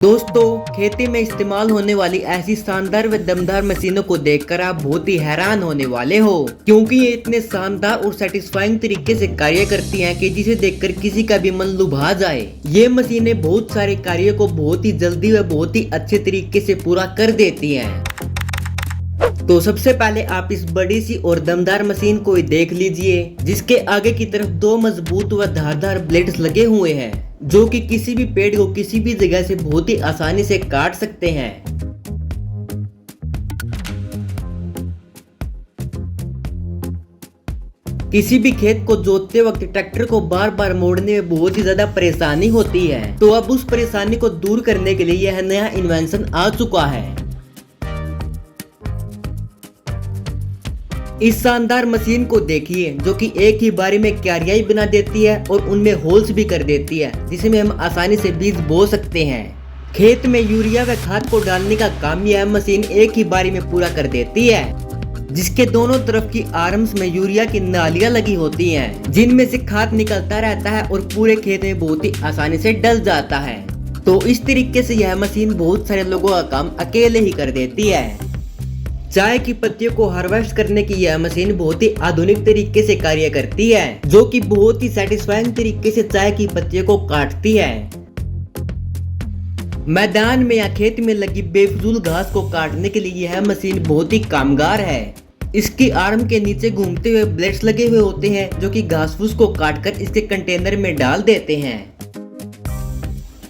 दोस्तों, खेती में इस्तेमाल होने वाली ऐसी शानदार व दमदार मशीनों को देखकर आप बहुत ही हैरान होने वाले हो, क्योंकि ये इतने शानदार और सेटिस्फाइंग तरीके से कार्य करती हैं कि जिसे देखकर किसी का भी मन लुभा जाए। ये मशीनें बहुत सारे कार्यों को बहुत ही जल्दी व बहुत ही अच्छे तरीके से पूरा कर देती हैं। तो सबसे पहले आप इस बड़ी सी और दमदार मशीन को देख लीजिए, जिसके आगे की तरफ दो मजबूत व धारदार ब्लेड्स लगे हुए हैं, जो कि किसी भी पेड़ को किसी भी जगह से बहुत ही आसानी से काट सकते हैं। किसी भी खेत को जोतते वक्त ट्रैक्टर को बार बार मोड़ने में बहुत ही ज्यादा परेशानी होती है, तो अब उस परेशानी को दूर करने के लिए यह नया इन्वेंशन आ चुका है। इस शानदार मशीन को देखिए, जो कि एक ही बारी में क्यारियां बना देती है और उनमें होल्स भी कर देती है, जिसमें हम आसानी से बीज बो सकते हैं। खेत में यूरिया व खाद को डालने का काम यह मशीन एक ही बारी में पूरा कर देती है, जिसके दोनों तरफ की आर्म्स में यूरिया की नालियां लगी होती हैं, जिनमें से खाद निकलता रहता है और पूरे खेत में बहुत ही आसानी से डल जाता है। तो इस तरीके से यह मशीन बहुत सारे लोगों का काम अकेले ही कर देती है। चाय की पत्तियों को हार्वेस्ट करने की यह मशीन बहुत ही आधुनिक तरीके से कार्य करती है, जो कि बहुत ही सेटिस्फाइंग तरीके से चाय की पत्तियों को काटती है। मैदान में या खेत में लगी बेफजूल घास को काटने के लिए यह मशीन बहुत ही कामगार है। इसकी आर्म के नीचे घूमते हुए ब्लेड्स लगे हुए होते हैं, जो कि घास फूस को काटकर इसके कंटेनर में डाल देते हैं।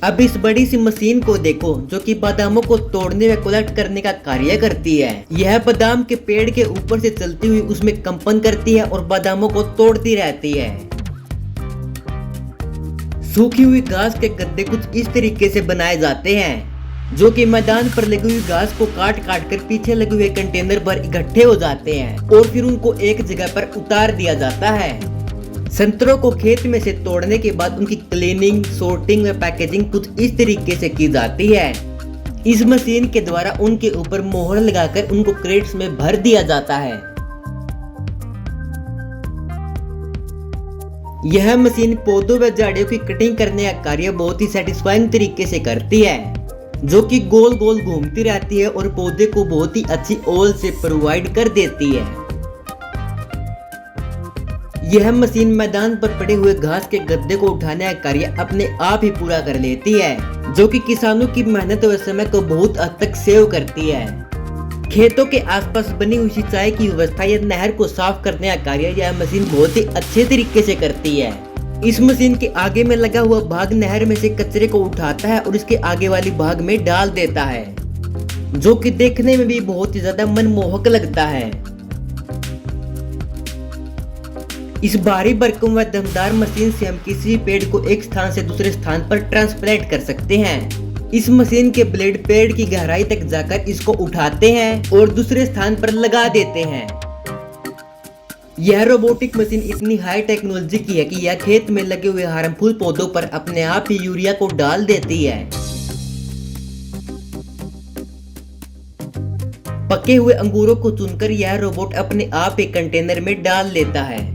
अब इस बड़ी सी मशीन को देखो, जो कि बादामों को तोड़ने व कलेक्ट करने का कार्य करती है। यह बादाम के पेड़ के ऊपर से चलती हुई उसमें कंपन करती है और बादामों को तोड़ती रहती है। सूखी हुई घास के गद्दे कुछ इस तरीके से बनाए जाते हैं, जो कि मैदान पर लगी हुई घास को काट काट कर पीछे लगे हुए कंटेनर पर इकट्ठे हो जाते हैं और फिर उनको एक जगह पर उतार दिया जाता है। संतरों को खेत में से तोड़ने के बाद उनकी क्लीनिंग, सॉर्टिंग व पैकेजिंग कुछ इस तरीके से की जाती है। इस मशीन के द्वारा उनके ऊपर मोहर लगाकर उनको क्रेट्स में भर दिया जाता है। यह मशीन पौधों व झाड़ियों की कटिंग करने का कार्य बहुत ही सेटिस्फाइंग तरीके से करती है, जो कि गोल गोल घूमती रहती है और पौधे को बहुत ही अच्छी ओल से प्रोवाइड कर देती है। यह मशीन मैदान पर पड़े हुए घास के गद्दे को उठाने का कार्य अपने आप ही पूरा कर लेती है, जो कि किसानों की मेहनत व समय को बहुत हद तक सेव करती है। खेतों के आसपास बनी हुई सिंचाई की व्यवस्था या नहर को साफ करने का कार्य यह मशीन बहुत ही अच्छे तरीके से करती है। इस मशीन के आगे में लगा हुआ भाग नहर में से कचरे को उठाता है और इसके आगे वाली भाग में डाल देता है, जो कि देखने में भी बहुत ही ज्यादा मनमोहक लगता है। इस भारी भरकम व दमदार मशीन से हम किसी पेड़ को एक स्थान से दूसरे स्थान पर ट्रांसप्लांट कर सकते हैं। इस मशीन के ब्लेड पेड़ की गहराई तक जाकर इसको उठाते हैं और दूसरे स्थान पर लगा देते हैं। यह रोबोटिक मशीन इतनी हाई टेक्नोलॉजी की है कि यह खेत में लगे हुए हार्मफुल पौधों पर अपने आप ही यूरिया को डाल देती है। पके हुए अंगूरों को चुनकर यह रोबोट अपने आप ही कंटेनर में डाल लेता है।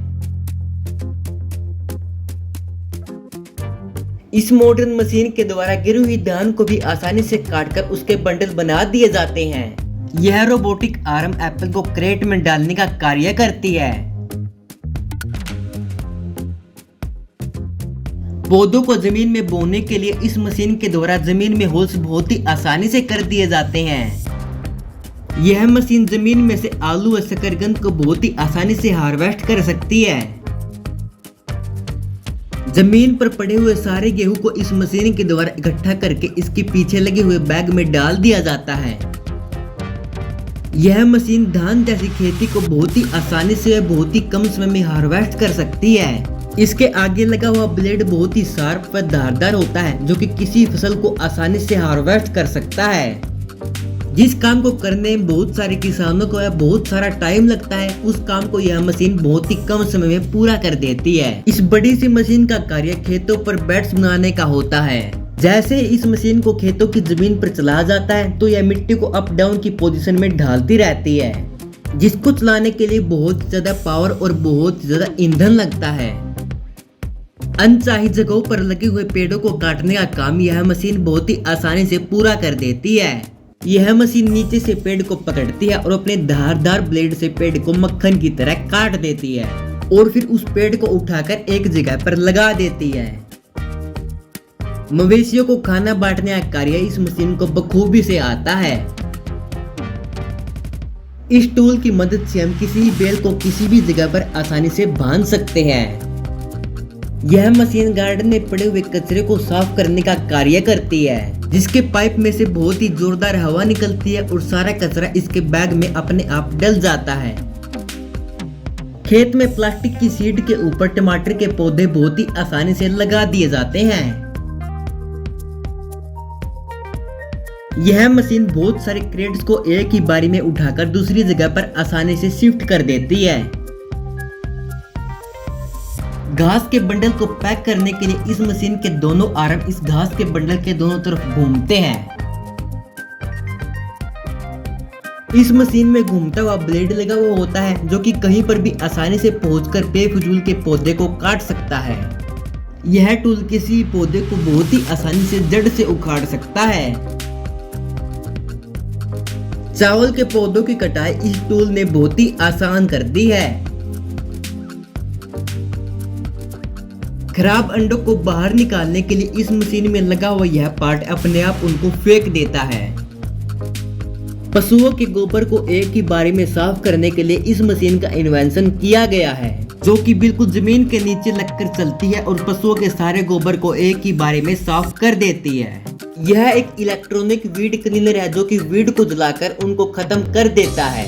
इस मॉडर्न मशीन के द्वारा गिरी हुई धान को भी आसानी से काटकर उसके बंडल बना दिए जाते हैं। यह रोबोटिक आर्म एप्पल को क्रेट में डालने का कार्य करती है। पौधों को जमीन में बोने के लिए इस मशीन के द्वारा जमीन में होल्स बहुत ही आसानी से कर दिए जाते हैं। यह मशीन जमीन में से आलू व शकरकंद को बहुत ही आसानी से हार्वेस्ट कर सकती है। जमीन पर पड़े हुए सारे गेहूं को इस मशीन के द्वारा इकट्ठा करके इसके पीछे लगे हुए बैग में डाल दिया जाता है। यह मशीन धान जैसी खेती को बहुत ही आसानी से बहुत ही कम समय में हार्वेस्ट कर सकती है। इसके आगे लगा हुआ ब्लेड बहुत ही शार्प व धारदार होता है, जो कि किसी फसल को आसानी से हार्वेस्ट कर सकता है। जिस काम को करने में बहुत सारे किसानों को बहुत सारा टाइम लगता है, उस काम को यह मशीन बहुत ही कम समय में पूरा कर देती है। इस बड़ी सी मशीन का कार्य खेतों पर बेड्स बनाने का होता है। जैसे इस मशीन को खेतों की जमीन पर चलाया जाता है, तो यह मिट्टी को अप डाउन की पोजीशन में ढालती रहती है, जिसको चलाने के लिए बहुत ज्यादा पावर और बहुत ज्यादा ईंधन लगता है। अनचाही जगहों पर लगे हुए पेड़ों को काटने का काम यह मशीन बहुत ही आसानी से पूरा कर देती है। यह मशीन नीचे से पेड़ को पकड़ती है और अपने धारदार ब्लेड से पेड़ को मक्खन की तरह काट देती है और फिर उस पेड़ को उठाकर एक जगह पर लगा देती है। मवेशियों को खाना बांटने का कार्य इस मशीन को बखूबी से आता है। इस टूल की मदद से हम किसी भी बेल को किसी भी जगह पर आसानी से बांध सकते हैं। यह मशीन गार्डन में पड़े हुए कचरे को साफ करने का कार्य करती है, जिसके पाइप में से बहुत ही जोरदार हवा निकलती है और सारा कचरा इसके बैग में अपने आप डल जाता है। खेत में प्लास्टिक की शीट के ऊपर टमाटर के पौधे बहुत ही आसानी से लगा दिए जाते हैं। यह मशीन बहुत सारे क्रेट्स को एक ही बारी में उठाकर दूसरी जगह पर आसानी से शिफ्ट कर देती है। घास के बंडल को पैक करने के लिए इस मशीन के दोनों आर्म इस घास के बंडल के दोनों तरफ घूमते हैं। इस मशीन में घूमता हुआ ब्लेड लगा हुआ होता है, जो कि कहीं पर भी आसानी से पहुंचकर बेफिजूल के पौधे को काट सकता है। यह टूल किसी पौधे को बहुत ही आसानी से जड़ से उखाड़ सकता है। चावल के पौधों की कटाई इस टूल ने बहुत ही आसान कर दी है। खराब अंडों को बाहर निकालने के लिए इस मशीन में लगा हुआ यह पार्ट अपने आप उनको फेंक देता है। पशुओं के गोबर को एक ही बारी में साफ करने के लिए इस मशीन का इन्वेंशन किया गया है, जो कि बिल्कुल जमीन के नीचे लगकर चलती है और पशुओं के सारे गोबर को एक ही बारी में साफ कर देती है। यह एक इलेक्ट्रॉनिक वीड क्लीनर है, जो कि वीड को जलाकर उनको खत्म कर देता है।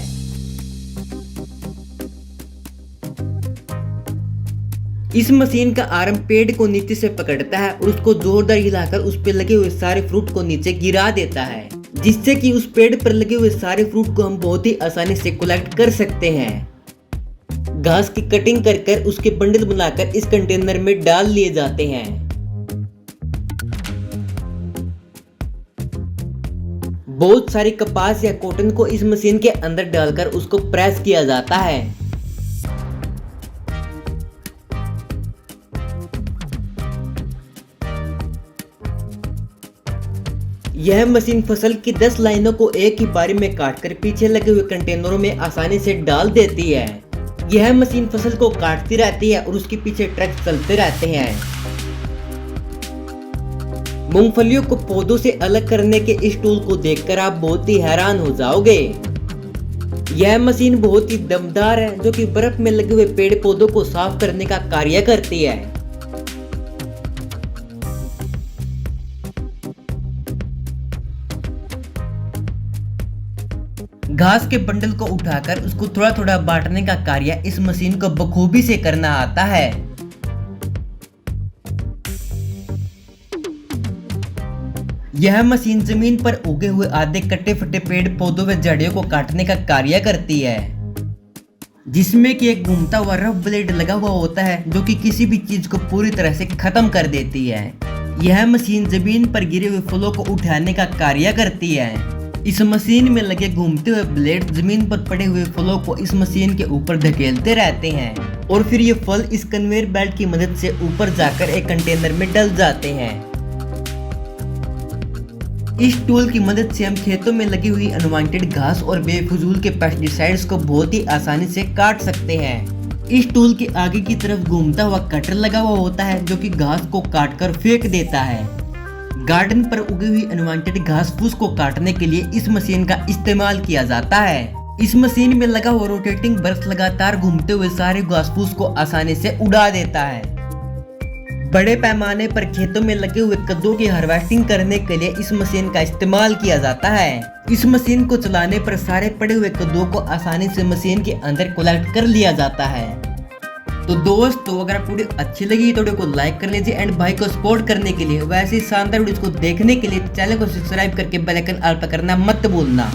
इस मशीन का आर्म पेड़ को नीचे से पकड़ता है और उसको जोरदार हिलाकर उस पर लगे हुए सारे फ्रूट को नीचे गिरा देता है, जिससे कि उस पेड़ पर लगे हुए सारे फ्रूट को हम बहुत ही आसानी से कलेक्ट कर सकते हैं। घास की कटिंग कर उसके बंडल बनाकर इस कंटेनर में डाल लिए जाते हैं। बहुत सारी कपास या कॉटन को इस मशीन के अंदर डालकर उसको प्रेस किया जाता है। यह मशीन फसल की 10 लाइनों को एक ही बारी में काटकर पीछे लगे हुए कंटेनरों में आसानी से डाल देती है। यह मशीन फसल को काटती रहती है और उसके पीछे ट्रक चलते रहते हैं। मूंगफलियों को पौधों से अलग करने के इस टूल को देखकर आप बहुत ही हैरान हो जाओगे। यह मशीन बहुत ही दमदार है, जो कि बर्फ में लगे हुए पेड़ पौधों को साफ करने का कार्य करती है। घास के बंडल को उठाकर उसको थोड़ा थोड़ा बांटने का कार्य इस मशीन को बखूबी से करना आता है। यह मशीन जमीन पर उगे हुए आधे कटे फटे पेड़ पौधों व जड़ियों को काटने का कार्य करती है, जिसमें कि एक घूमता हुआ रफ ब्लेड लगा हुआ होता है, जो कि किसी भी चीज को पूरी तरह से खत्म कर देती है। यह मशीन जमीन पर गिरे हुए फलों को उठाने का कार्य करती है। इस मशीन में लगे घूमते हुए ब्लेड जमीन पर पड़े हुए फलों को इस मशीन के ऊपर धकेलते रहते हैं और फिर ये फल इस कन्वेयर बेल्ट की मदद से ऊपर जाकर एक कंटेनर में डल जाते हैं। इस टूल की मदद से हम खेतों में लगी हुई अनवांटेड घास और बेफिजूल के पेस्टिसाइड्स को बहुत ही आसानी से काट सकते हैं। इस टूल के आगे की तरफ घूमता हुआ कटर लगा हुआ होता है, जो कि घास को काटकर फेंक देता है। गार्डन पर उगी हुई अनवांटेड घास फूस को काटने के लिए इस मशीन का इस्तेमाल किया जाता है। इस मशीन में लगा हुआ रोटेटिंग ब्रश लगातार घूमते हुए सारे घास फूस को आसानी से उड़ा देता है। बड़े पैमाने पर खेतों में लगे हुए कद्दू की हार्वेस्टिंग करने के लिए इस मशीन का इस्तेमाल किया जाता है। इस मशीन को चलाने पर सारे पड़े हुए कद्दू को आसानी से मशीन के अंदर कलेक्ट कर लिया जाता है। तो दोस्तों, अगर आपको वीडियो अच्छी लगी तो वीडियो को लाइक कर लीजिए एंड भाई को सपोर्ट करने के लिए वैसे ही शानदार वीडियोस को देखने के लिए चैनल को सब्सक्राइब करके बेल आइकन ऑल पर करना मत भूलना।